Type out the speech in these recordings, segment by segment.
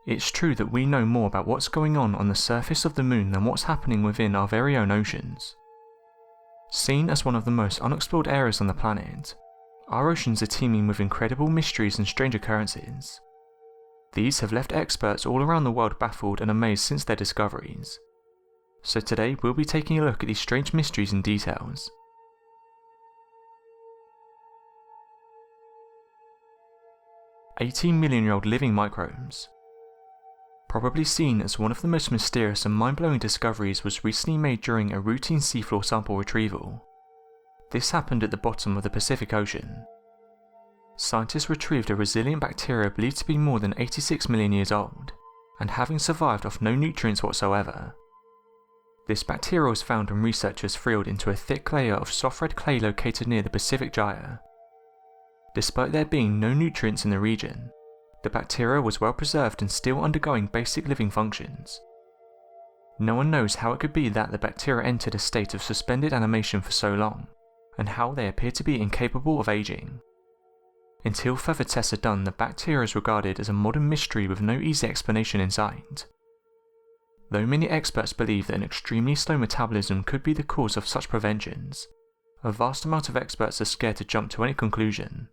It's true that we know more about what's going on the surface of the moon than what's happening within our very own oceans. Seen as one of the most unexplored areas on the planet, our oceans are teeming with incredible mysteries and strange occurrences. These have left experts all around the world baffled and amazed since their discoveries. So today we'll be taking a look at these strange mysteries and details. $18-million-year-old living microbes. Probably seen as one of the most mysterious and mind-blowing discoveries was recently made during a routine seafloor sample retrieval. This happened at the bottom of the Pacific Ocean. Scientists retrieved a resilient bacteria believed to be more than 86 million years old, and having survived off no nutrients whatsoever. This bacteria was found when researchers thrilled into a thick layer of soft red clay located near the Pacific Gyre. Despite there being no nutrients in the region, the bacteria was well preserved and still undergoing basic living functions. No one knows how it could be that the bacteria entered a state of suspended animation for so long, and how they appear to be incapable of aging. Until further tests are done, the bacteria is regarded as a modern mystery with no easy explanation in sight. Though many experts believe that an extremely slow metabolism could be the cause of such preventions, a vast amount of experts are scared to jump to any conclusion,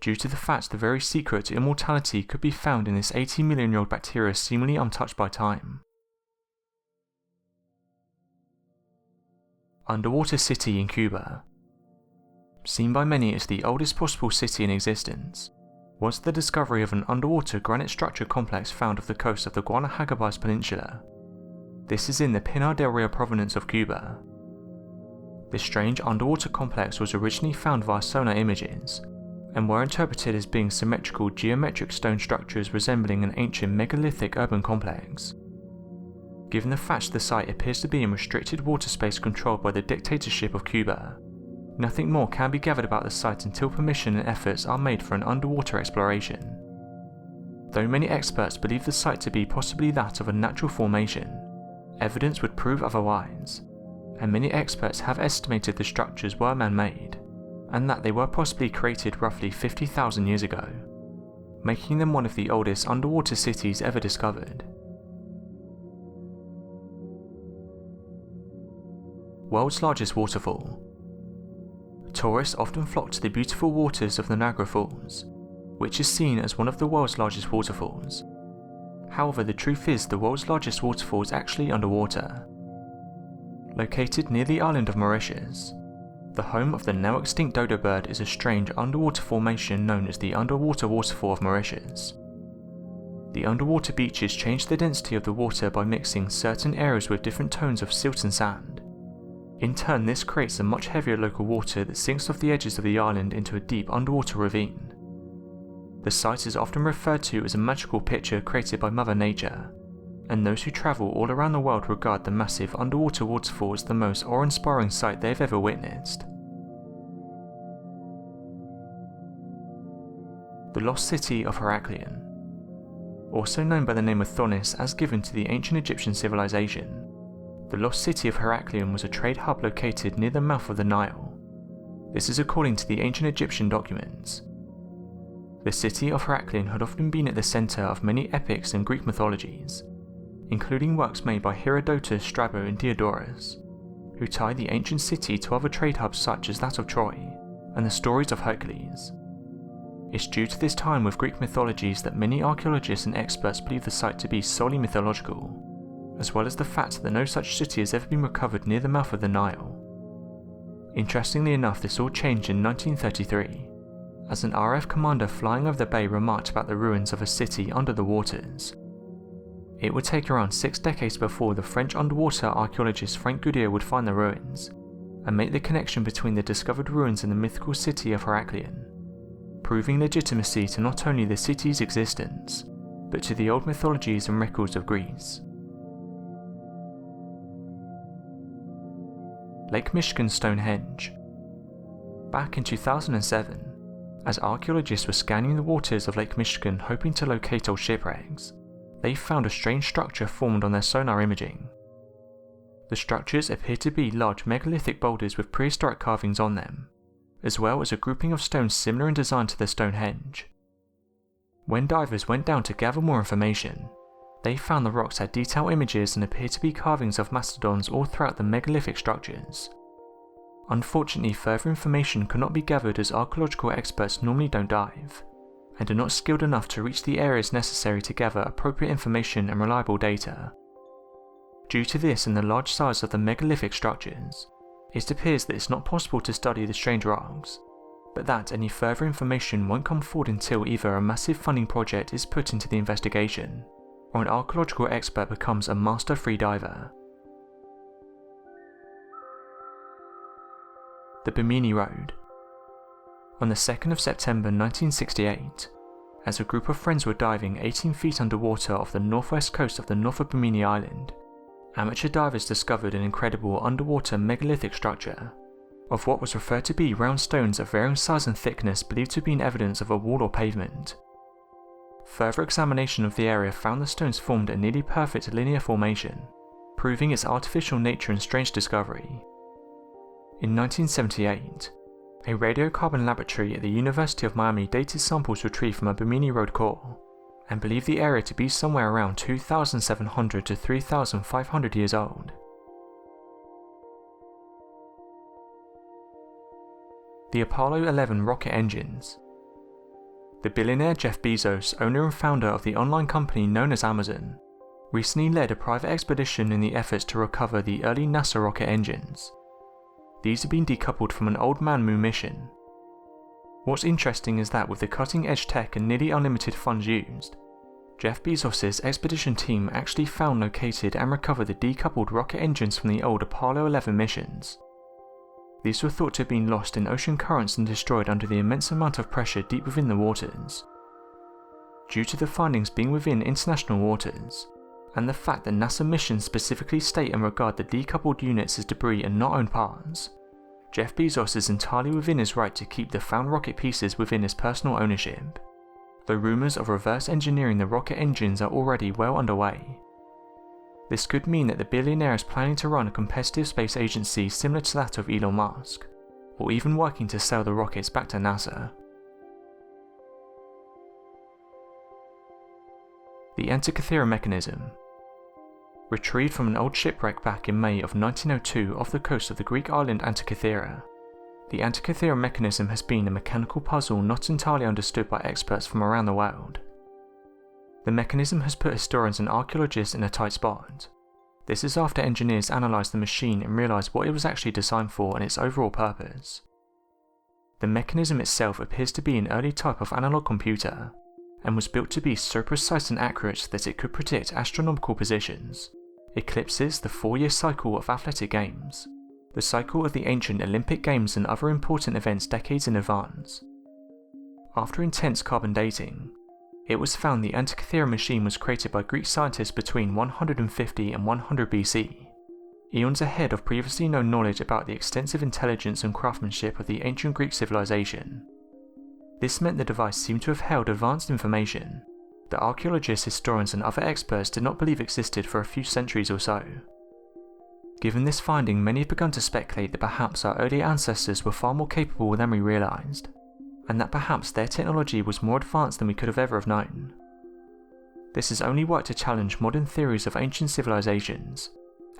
due to the fact the very secret to immortality could be found in this 80-million-year-old bacteria seemingly untouched by time. Underwater city in Cuba. Seen by many as the oldest possible city in existence, was the discovery of an underwater granite structure complex found off the coast of the Guanahagabas Peninsula. This is in the Pinar del Rio province of Cuba. This strange underwater complex was originally found via sonar images, and were interpreted as being symmetrical geometric stone structures resembling an ancient megalithic urban complex. Given the fact the site appears to be in restricted water space controlled by the dictatorship of Cuba, nothing more can be gathered about the site until permission and efforts are made for an underwater exploration. Though many experts believe the site to be possibly that of a natural formation, evidence would prove otherwise, and many experts have estimated the structures were man-made, and that they were possibly created roughly 50,000 years ago, making them one of the oldest underwater cities ever discovered. World's largest waterfall. Tourists often flock to the beautiful waters of the Niagara Falls, which is seen as one of the world's largest waterfalls. However, the truth is the world's largest waterfall is actually underwater. Located near the island of Mauritius, the home of the now extinct dodo bird is a strange underwater formation known as the underwater waterfall of Mauritius. The underwater beaches change the density of the water by mixing certain areas with different tones of silt and sand. In turn, this creates a much heavier local water that sinks off the edges of the island into a deep underwater ravine. The site is often referred to as a magical picture created by Mother Nature, and those who travel all around the world regard the massive underwater waterfall as the most awe-inspiring sight they've ever witnessed. The Lost City of Heraclea. Also known by the name of Thonis as given to the ancient Egyptian civilization, the Lost City of Heraclea was a trade hub located near the mouth of the Nile. This is according to the ancient Egyptian documents. The city of Heraclea had often been at the centre of many epics and Greek mythologies, including works made by Herodotus, Strabo and Diodorus, who tie the ancient city to other trade hubs such as that of Troy, and the stories of Hercules. It's due to this time with Greek mythologies that many archaeologists and experts believe the site to be solely mythological, as well as the fact that no such city has ever been recovered near the mouth of the Nile. Interestingly enough, this all changed in 1933, as an RAF commander flying over the bay remarked about the ruins of a city under the waters. It would take around 6 decades before the French underwater archaeologist Frank Goudier would find the ruins, and make the connection between the discovered ruins and the mythical city of Heraclea, proving legitimacy to not only the city's existence, but to the old mythologies and records of Greece. Lake Michigan Stonehenge. Back in 2007, as archaeologists were scanning the waters of Lake Michigan hoping to locate old shipwrecks, they found a strange structure formed on their sonar imaging. The structures appear to be large megalithic boulders with prehistoric carvings on them, as well as a grouping of stones similar in design to the Stonehenge. When divers went down to gather more information, They found the rocks had detailed images and appeared to be carvings of mastodons all throughout the megalithic structures. Unfortunately, further information could not be gathered as archaeological experts normally don't dive, and are not skilled enough to reach the areas necessary to gather appropriate information and reliable data. Due to this and the large size of the megalithic structures, it appears that it's not possible to study the strange rocks, but that any further information won't come forward until either a massive funding project is put into the investigation, or an archaeological expert becomes a master freediver. The Bimini Road. On the 2nd of September 1968, as a group of friends were diving 18 feet underwater off the northwest coast of the north of Bimini Island, amateur divers discovered an incredible underwater megalithic structure of what was referred to be round stones of varying size and thickness believed to have been evidence of a wall or pavement. Further examination of the area found the stones formed a nearly perfect linear formation, proving its artificial nature and strange discovery. In 1978, a radiocarbon laboratory at the University of Miami dated samples retrieved from a Bimini Road core, and believed the area to be somewhere around 2,700 to 3,500 years old. The Apollo 11 rocket engines. The billionaire Jeff Bezos, owner and founder of the online company known as Amazon, recently led a private expedition in the efforts to recover the early NASA rocket engines. These have been decoupled from an old man moon mission. What's interesting is that with the cutting-edge tech and nearly unlimited funds used, Jeff Bezos' expedition team actually found, located and recovered the decoupled rocket engines from the old Apollo 11 missions. These were thought to have been lost in ocean currents and destroyed under the immense amount of pressure deep within the waters. Due to the findings being within international waters, and the fact that NASA missions specifically state and regard the decoupled units as debris and not own parts, Jeff Bezos is entirely within his right to keep the found rocket pieces within his personal ownership, though rumours of reverse engineering the rocket engines are already well underway. This could mean that the billionaire is planning to run a competitive space agency similar to that of Elon Musk, or even working to sell the rockets back to NASA. The Antikythera Mechanism. Retrieved from an old shipwreck back in May of 1902 off the coast of the Greek island Antikythera, the Antikythera Mechanism has been a mechanical puzzle not entirely understood by experts from around the world. The mechanism has put historians and archaeologists in a tight spot. This is after engineers analysed the machine and realised what it was actually designed for and its overall purpose. The mechanism itself appears to be an early type of analog computer, and was built to be so precise and accurate that it could predict astronomical positions, eclipses, the 4-year cycle of athletic games, the cycle of the ancient Olympic Games and other important events decades in advance. After intense carbon dating, it was found the Antikythera machine was created by Greek scientists between 150 and 100 BC, eons ahead of previously known knowledge about the extensive intelligence and craftsmanship of the ancient Greek civilization. This meant the device seemed to have held advanced information that archaeologists, historians and other experts did not believe existed for a few centuries or so. Given this finding, many have begun to speculate that perhaps our early ancestors were far more capable than we realised, and that perhaps their technology was more advanced than we could have ever have known. This has only worked to challenge modern theories of ancient civilizations,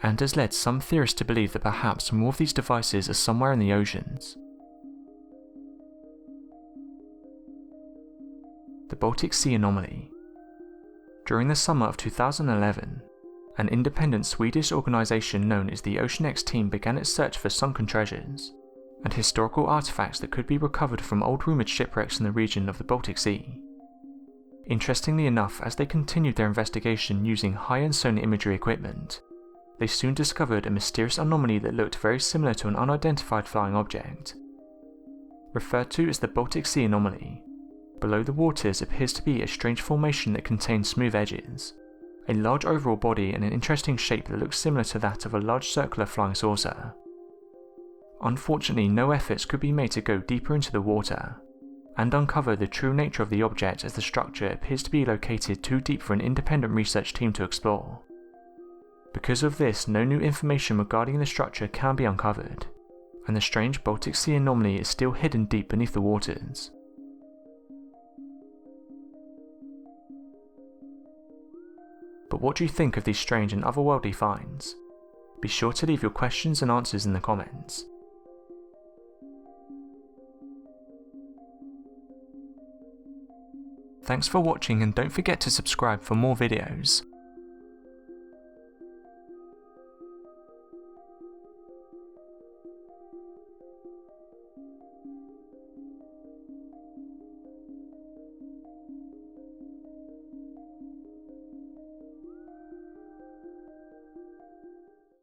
and has led some theorists to believe that perhaps more of these devices are somewhere in the oceans. The Baltic Sea Anomaly. During the summer of 2011, an independent Swedish organisation known as the Ocean X team began its search for sunken treasures and historical artefacts that could be recovered from old rumoured shipwrecks in the region of the Baltic Sea. Interestingly enough, as they continued their investigation using high-end sonar imagery equipment, they soon discovered a mysterious anomaly that looked very similar to an unidentified flying object. Referred to as the Baltic Sea Anomaly, below the waters appears to be a strange formation that contains smooth edges, a large overall body and an interesting shape that looks similar to that of a large circular flying saucer. Unfortunately, no efforts could be made to go deeper into the water and uncover the true nature of the object, as the structure appears to be located too deep for an independent research team to explore. Because of this, no new information regarding the structure can be uncovered, and the strange Baltic Sea anomaly is still hidden deep beneath the waters. But But what do you think of these strange and otherworldly finds? Be sure to leave your questions and answers in the comments. Thanks for watching, and don't forget to subscribe for more videos.